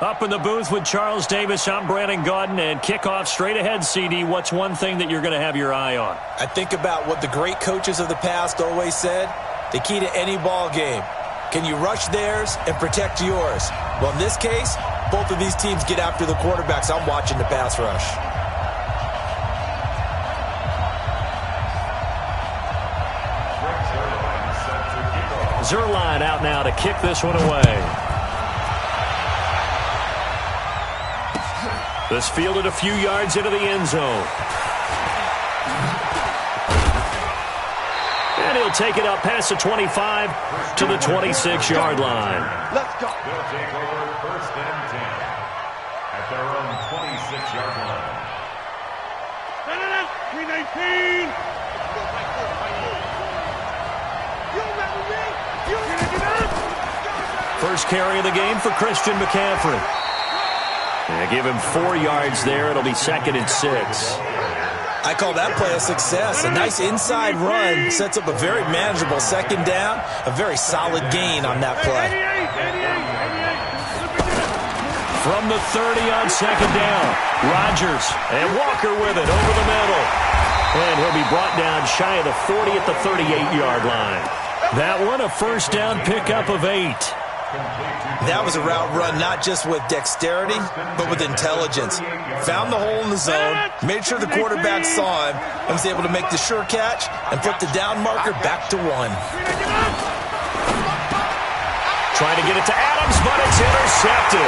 Up in the booth with Charles Davis, I'm Brandon Gaudin, and kickoff straight ahead, CD. What's one thing that you're going to have your eye on? I think about what the great coaches of the past always said. The key to any ball game. Can you rush theirs and protect yours? Well, in this case, both of these teams get after the quarterbacks. I'm watching the pass rush. Zerline out now to kick this one away. This fielded a few yards into the end zone. And he'll take it up past the 25 to the 26-yard line. Let's go. They'll take over first and 10 at their own 26-yard line. 319. First carry of the game for Christian McCaffrey. Give him 4 yards there. It'll be 2nd and 6. I call that play a success. A nice inside run sets up a very manageable 2nd down. A very solid gain on that play. From the 30 on 2nd down. Rodgers and Walker with it over the middle. And he'll be brought down shy of the 40 at the 38-yard line. That one a first down pickup of 8. That was a route run not just with dexterity, but with intelligence. Found the hole in the zone, made sure the quarterback saw him, and was able to make the sure catch and put the down marker back to 1. Trying to get it to Adams, but it's intercepted.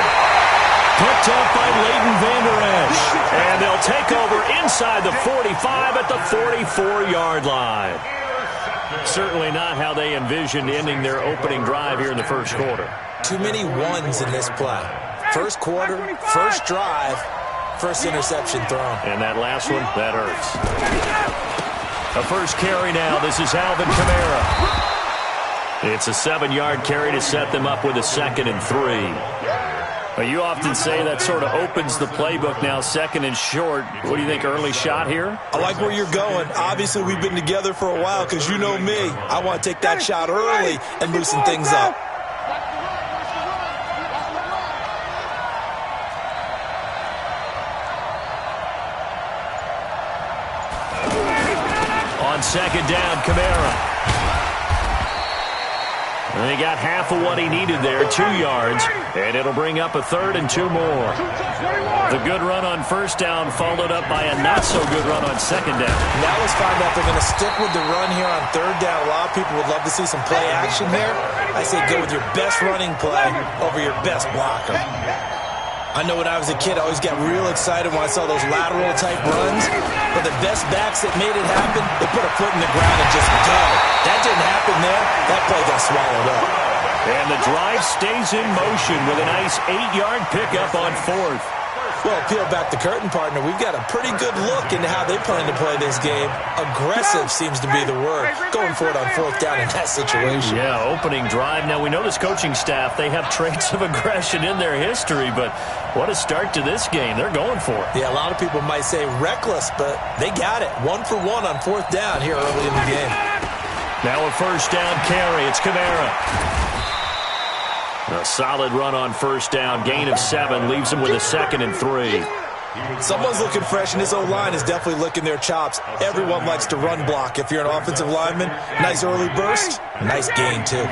Picked up by Leighton Vander Esch. And they'll take over inside the 45 at the 44-yard line. Certainly not how they envisioned ending their opening drive here in the first quarter. Too many ones in this play. First quarter, first drive, first interception thrown. And that last one, that hurts. A first carry now. This is Alvin Kamara. It's a 7-yard carry to set them up with a 2nd and 3. Well, you often say that sort of opens the playbook now, 2nd and short. What do you think, early shot here? I like where you're going. Obviously, we've been together for a while because you know me. I want to take that shot early and loosen things up. On 2nd down, Kamara. And he got half of what he needed there, 2 yards, and it'll bring up a 3rd and 2 more. The good run on first down followed up by a not-so-good run on 2nd down. Now let's find out if they're going to stick with the run here on 3rd down. A lot of people would love to see some play action here. I say go with your best running play over your best blocker. I know when I was a kid, I always got real excited when I saw those lateral-type runs. But the best backs that made it happen, they put a foot in the ground and just go. That didn't happen there. That play got swallowed up. And the drive stays in motion with a nice 8-yard pickup on 4th. Well, peel back the curtain, partner. We've got a pretty good look into how they plan to play this game. Aggressive seems to be the word. Going for it on 4th down in that situation. Yeah, opening drive. Now, we know this coaching staff, they have traits of aggression in their history, but what a start to this game. They're going for it. Yeah, a lot of people might say reckless, but they got it. 1 for 1 on 4th down here early in the game. Now a first down carry. It's Kamara. A solid run on first down. Gain of 7 leaves him with a 2nd and 3. Someone's looking fresh, and this O-line is definitely licking their chops. Everyone likes to run block. If you're an offensive lineman, nice early burst, nice gain, too.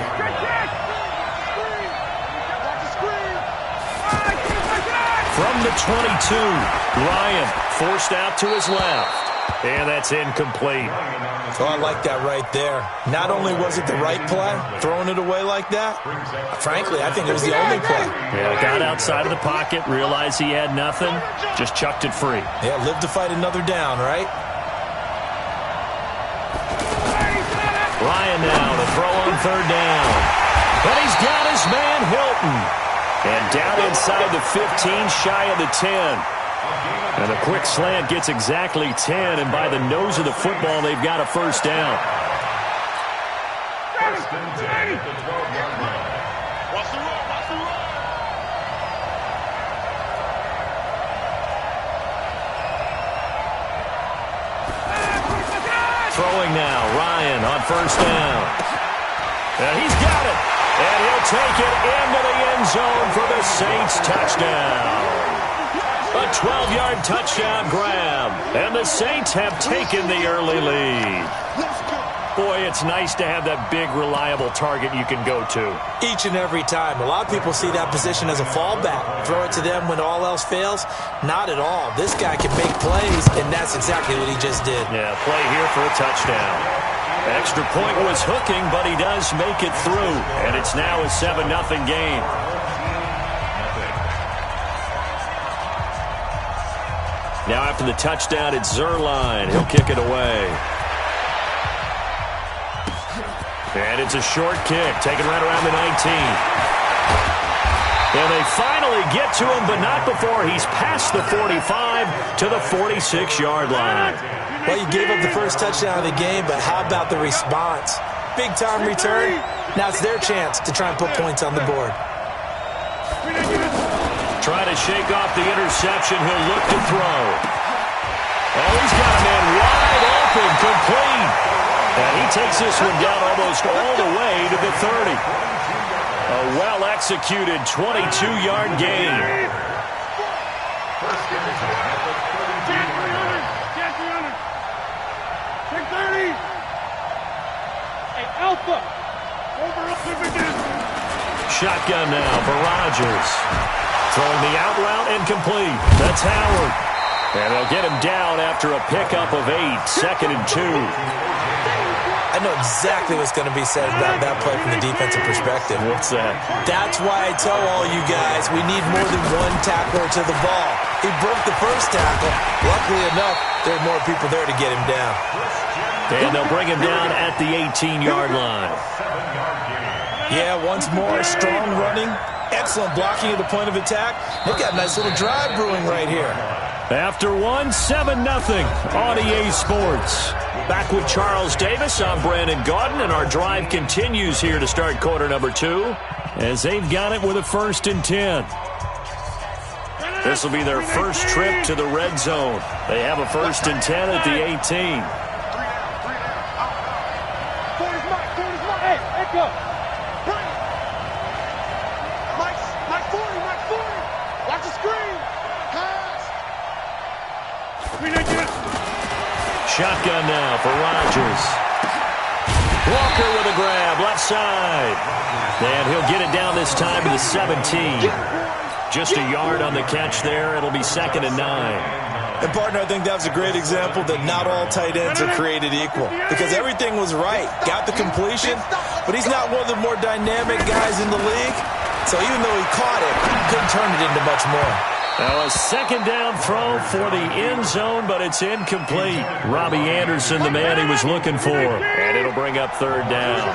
From the 22, Ryan forced out to his left. And that's incomplete. Oh, I like that right there. Not only was it the right play, throwing it away like that, frankly, I think it was the only play. Yeah, got outside of the pocket, realized he had nothing, just chucked it free. Yeah, live to fight another down, right? Ryan now to throw on 3rd down. But he's got his man Hilton. And down inside the 15, shy of the 10. And a quick slant gets exactly 10, and by the nose of the football, they've got a first down. First and 10 at the 12-yard line. Watch the run, watch the run. Throwing now, Ryan on first down. And he's got it. And he'll take it into the end zone for the Saints touchdown. A 12-yard touchdown grab. And the Saints have taken the early lead. Boy, it's nice to have that big, reliable target you can go to. Each and every time. A lot of people see that position as a fallback. Throw it to them when all else fails. Not at all. This guy can make plays, and that's exactly what he just did. Yeah, play here for a touchdown. Extra point was hooking, but he does make it through. And it's now a 7-0 game. Now after the touchdown, it's Zerline. He'll kick it away. And it's a short kick, taken right around the 19. And they finally get to him, but not before he's past the 45 to the 46-yard line. Well, you gave up the first touchdown of the game, but how about the response? Big-time return. Now it's their chance to try and put points on the board. Try to shake off the interception. He'll look to throw. Oh, he's got a man wide open, complete. And he takes this one down almost all the way to the 30. A well-executed 22-yard gain. Shotgun now for Rodgers. Throwing the out route incomplete. That's Howard. And they'll get him down after a pickup of 8, 2nd and 2. I know exactly what's going to be said about that play from the defensive perspective. What's that? That's why I tell all you guys we need more than one tackler to the ball. He broke the first tackle. Luckily enough, there are more people there to get him down. And they'll bring him down at the 18-yard line. Yeah, once more, strong running, excellent blocking at the point of attack. They've got a nice little drive brewing right here. After one, 7-0 on EA Sports. Back with Charles Davis, I'm Brandon Gaudin, and our drive continues here to start quarter number 2 as they've got it with a 1st and 10. This will be their first trip to the red zone. They have a 1st and 10 at the 18. Shotgun now for Rodgers. Walker with a grab, left side. And he'll get it down this time to the 17. Just a yard on the catch there. It'll be 2nd and 9. And, partner, I think that was a great example that not all tight ends are created equal. Because everything was right. Got the completion, but he's not one of the more dynamic guys in the league. So even though he caught it, he couldn't turn it into much more. Now a 2nd down throw for the end zone, but it's incomplete. Robbie Anderson, the man he was looking for. And it'll bring up 3rd down.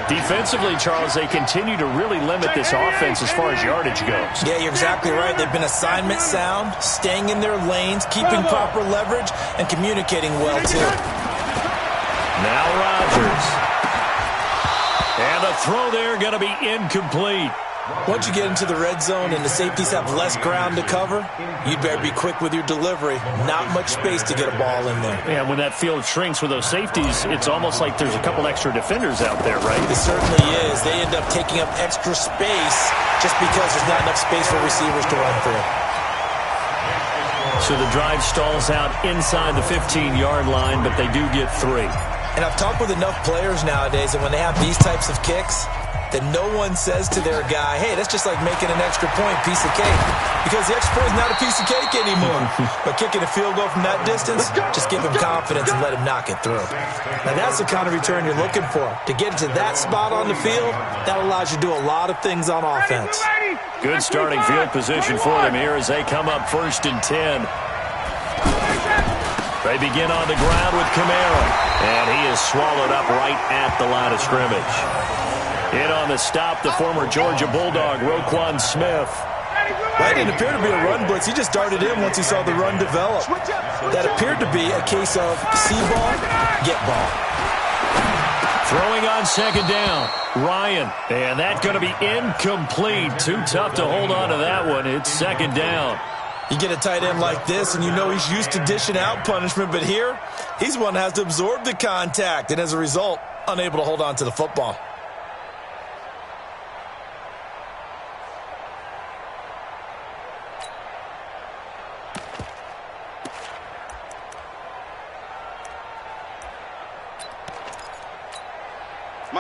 Defensively, Charles, they continue to really limit this offense as far as yardage goes. Yeah, you're exactly right. They've been assignment sound, staying in their lanes, keeping proper leverage, and communicating well, too. Now Rodgers. And the throw there going to be incomplete. Once you get into the red zone and the safeties have less ground to cover, you'd better be quick with your delivery. Not much space to get a ball in there. Yeah, when that field shrinks with those safeties, it's almost like there's a couple extra defenders out there, right? It certainly is. They end up taking up extra space just because there's not enough space for receivers to run through. So the drive stalls out inside the 15-yard line, but they do get 3. And I've talked with enough players nowadays that when they have these types of kicks, that no one says to their guy, hey, that's just like making an extra point, piece of cake. Because the extra point is not a piece of cake anymore. But kicking a field goal from that distance, just give him confidence and let him knock it through. Now that's the kind of return you're looking for. To get to that spot on the field, that allows you to do a lot of things on offense. Good starting field position for them here as they come up 1st and 10. They begin on the ground with Kamara. And he is swallowed up right at the line of scrimmage. In on the stop, the former Georgia Bulldog, Roquan Smith. That didn't appear to be a run blitz. He just darted in once he saw the run develop. That appeared to be a case of see ball, get ball. Throwing on 2nd down, Ryan. And that's going to be incomplete. Too tough to hold on to that one. It's 2nd down. You get a tight end like this, and you know he's used to dishing out punishment. But here, he's one that has to absorb the contact. And as a result, unable to hold on to the football.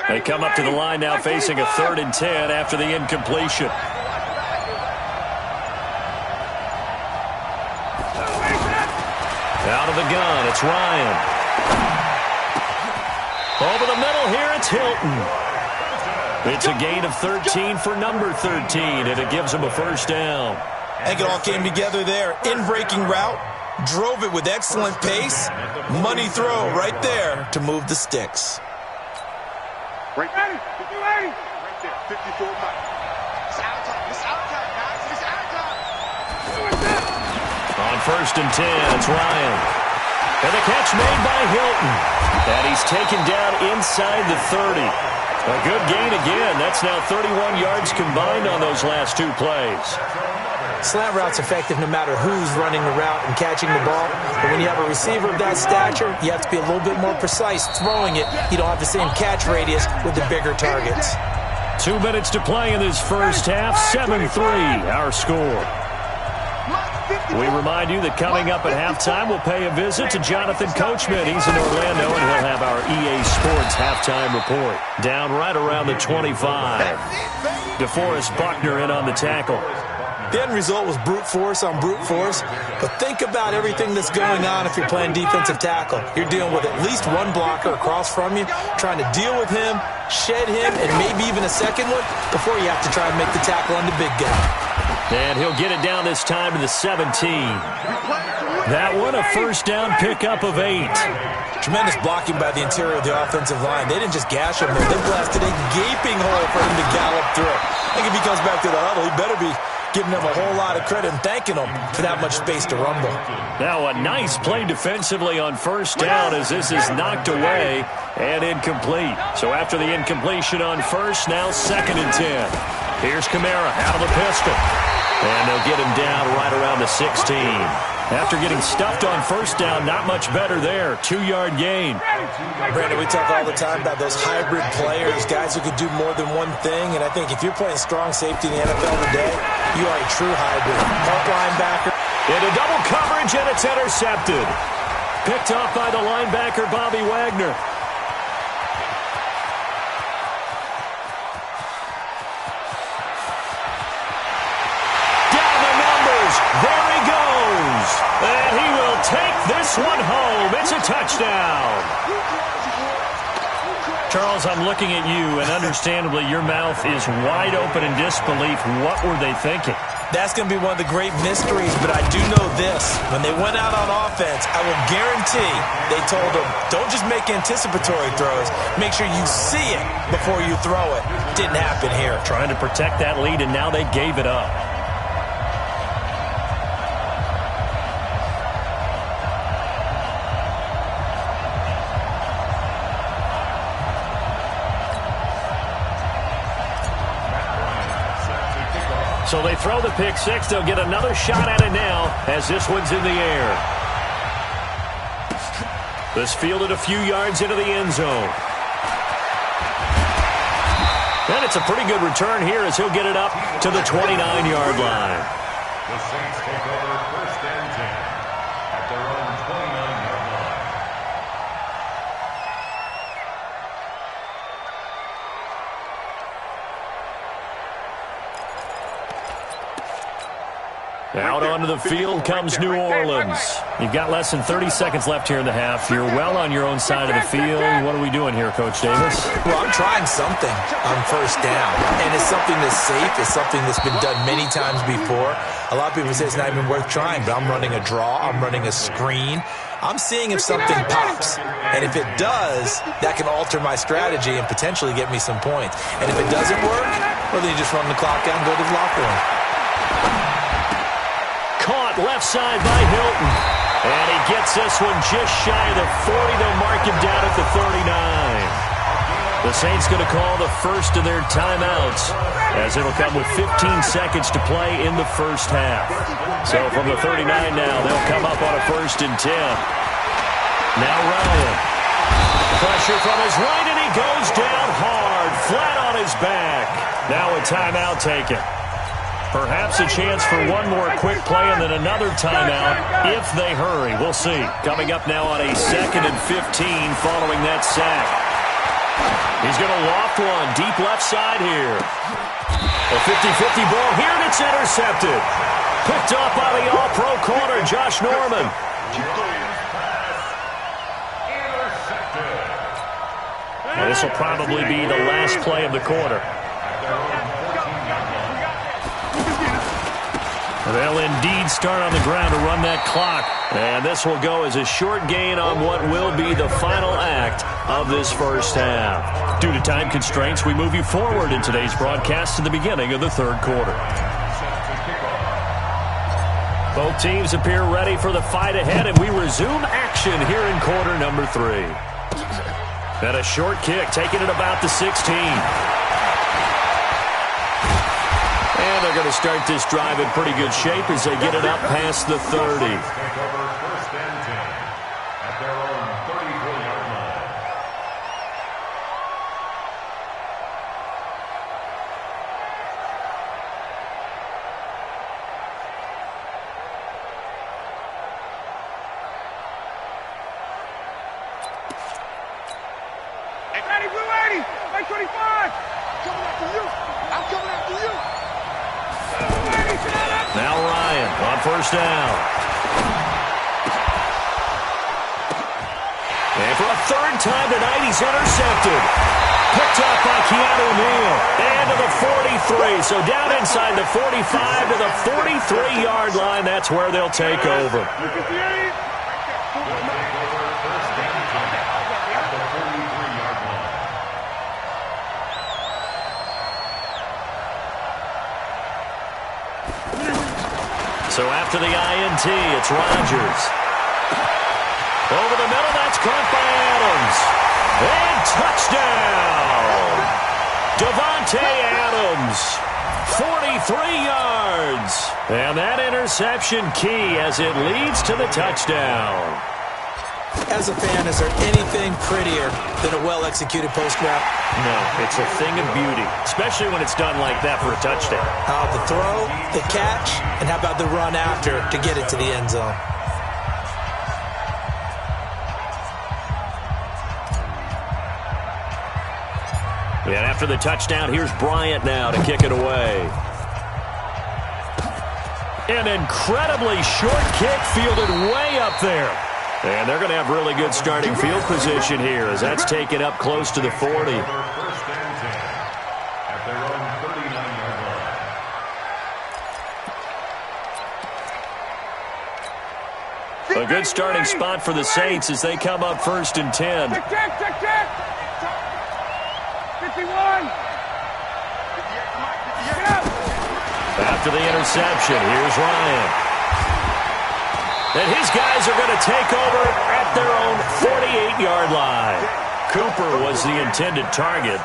They come up to the line now facing a 3rd and 10 after the incompletion. Out of the gun, it's Ryan. Over the middle here, it's Hilton. It's a gain of 13 for number 13, and it gives him a 1st down. I think it all came together there. In-breaking route, drove it with excellent pace. Money throw right there to move the sticks. Right there, 54 miles. It's out time. It's out time, guys. It's out time. On 1st and 10, it's Ryan. And the catch made by Hilton. And he's taken down inside the 30. A good gain again. That's now 31 yards combined on those last 2 plays. Slant route's effective no matter who's running the route and catching the ball. But when you have a receiver of that stature, you have to be a little bit more precise throwing it. You don't have the same catch radius with the bigger targets. 2 minutes to play in this first half. 7-3, our score. We remind you that coming up at halftime, we'll pay a visit to Jonathan Coachman. He's in Orlando, and he'll have our EA Sports halftime report. Down right around the 25. DeForest Buckner in on the tackle. The end result was brute force on brute force, but think about everything that's going on if you're playing defensive tackle. You're dealing with at least one blocker across from you, trying to deal with him, shed him, and maybe even a second one before you have to try and make the tackle on the big guy. And he'll get it down this time to the 17. That one, a 1st down pickup of 8. Tremendous blocking by the interior of the offensive line. They didn't just gash him, they blasted a gaping hole for him to gallop through. I think if he comes back to the huddle, he better be giving them a whole lot of credit and thanking them for that much space to rumble. Now a nice play defensively on 1st down as this is knocked away and incomplete. So after the incompletion on 1st, now 2nd and 10. Here's Kamara out of the pistol. And they'll get him down right around the 16. After getting stuffed on 1st down, not much better there. 2-yard gain. Brandon, we talk all the time about those hybrid players, guys who could do more than one thing. And I think if you're playing strong safety in the NFL today, you are a true hybrid. Part linebacker. Into double coverage, and it's intercepted. Picked off by the linebacker, Bobby Wagner. There he goes. And he will take this one home. It's a touchdown. Charles, I'm looking at you, and understandably your mouth is wide open in disbelief. What were they thinking? That's going to be one of the great mysteries, but I do know this. When they went out on offense, I will guarantee they told them, don't just make anticipatory throws. Make sure you see it before you throw it. Didn't happen here. Trying to protect that lead, and now they gave it up. So they throw the pick six. They'll get another shot at it now as this one's in the air. This fielded a few yards into the end zone. And it's a pretty good return here as he'll get it up to the 29-yard line. The Saints take over 1st and 10 at their own 29-yard line. Out onto the field comes New Orleans. You've got less than 30 seconds left here in the half. You're well on your own side of the field. What are we doing here, Coach Davis? Well, I'm trying something on 1st down, and it's something that's safe. It's something that's been done many times before. A lot of people say it's not even worth trying, but I'm running a draw. I'm running a screen. I'm seeing if something pops, and if it does, that can alter my strategy and potentially get me some points. And if it doesn't work, well, then you just run the clock out and go to the locker room. Caught left side by Hilton. And he gets this one just shy of the 40. They'll mark him down at the 39. The Saints going to call the first of their timeouts as it'll come with 15 seconds to play in the first half. So from the 39 now, they'll come up on a 1st and 10. Now Ryan. Pressure from his right, and he goes down hard, flat on his back. Now a timeout taken. Perhaps a chance for one more quick play and then another timeout if they hurry. We'll see. Coming up now on a 2nd and 15 following that sack. He's going to loft one deep left side here. A 50-50 ball here, and it's intercepted. Picked up by the all-pro corner, Josh Norman. And this will probably be the last play of the quarter. They'll indeed start on the ground to run that clock. And this will go as a short gain on what will be the final act of this first half. Due to time constraints, we move you forward in today's broadcast to the beginning of the third quarter. Both teams appear ready for the fight ahead, and we resume action here in quarter number 3. And a short kick, taking it about the 16. And they're going to start this drive in pretty good shape as they get it up past the 30. Now Ryan on first down. And for a third time tonight, he's intercepted. Picked up by Keanu Neal. And to the 43. So down inside the 45 to the 43-yard line. That's where they'll take over. So after the INT, it's Rodgers. Over the middle, that's caught by Adams. And touchdown! Davante Adams, 43 yards. And that interception key as it leads to the touchdown. As a fan, is there anything prettier than a well-executed post-route? No, it's a thing of beauty, especially when it's done like that for a touchdown. The throw, the catch, and how about the run after to get it to the end zone? And after the touchdown, here's Bryant now to kick it away. An incredibly short kick fielded way up there. And they're going to have really good starting field position here as that's taken up close to the 40. First and 10 at their own 39-yard line. A good starting spot for the Saints as they come up first and 10. Check. 51. After the interception, here's Ryan. And his guys are going to take over at their own 48-yard line. Cooper was the intended target.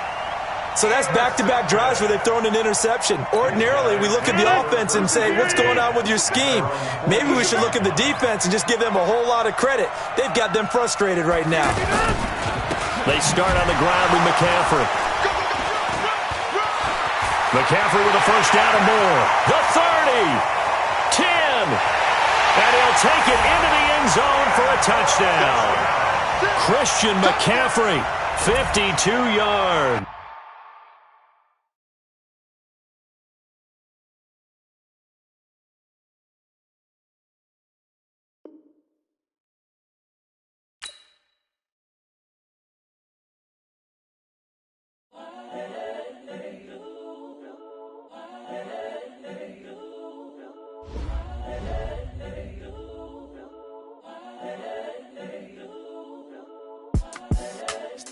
So that's back-to-back drives where they've thrown an interception. Ordinarily, we look at the offense and say, what's going on with your scheme? Maybe we should look at the defense and just give them a whole lot of credit. They've got them frustrated right now. They start on the ground with McCaffrey. McCaffrey with a first down and more. The 30, 10. And he'll take it into the end zone for a touchdown. Christian McCaffrey, 52 yards.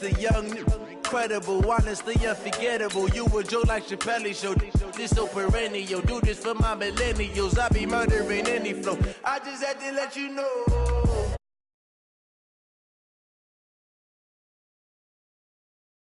The young, incredible, honestly unforgettable. You a Joe like Chappelle show. This so perennial. Do this for my millennials. I be murdering any flow. I just had to let you know.